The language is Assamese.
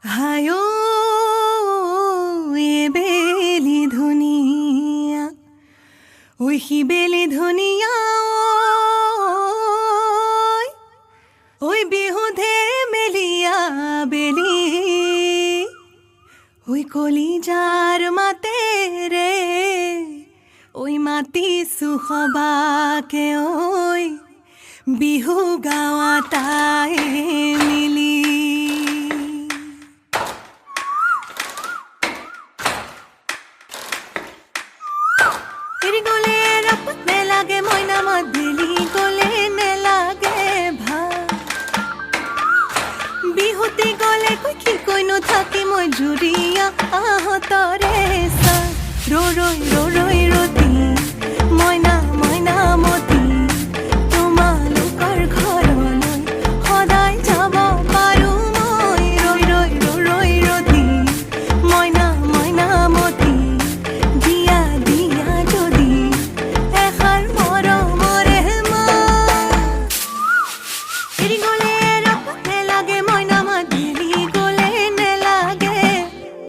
হায়ো এ বেলি ধুনীয়া ঐ সি বেলি ধুনীয়া ঐ বিহুধে মেলিয়া বেলি ঐ কলিজাৰ মাতেৰে ঐ মাতিছো সবাকে ঐ বিহু গাৱা তাই মিলি এৰি গলে ৰাপত নেলাগে মইনা মাত দিলি গলে নেলাগে ভাল বিহুতি গলে কৈ কি কৈনো থাকি মই জুৰিয়া আহতৰে চা ৰৈ ৰৈ ৰৈ ৰৈ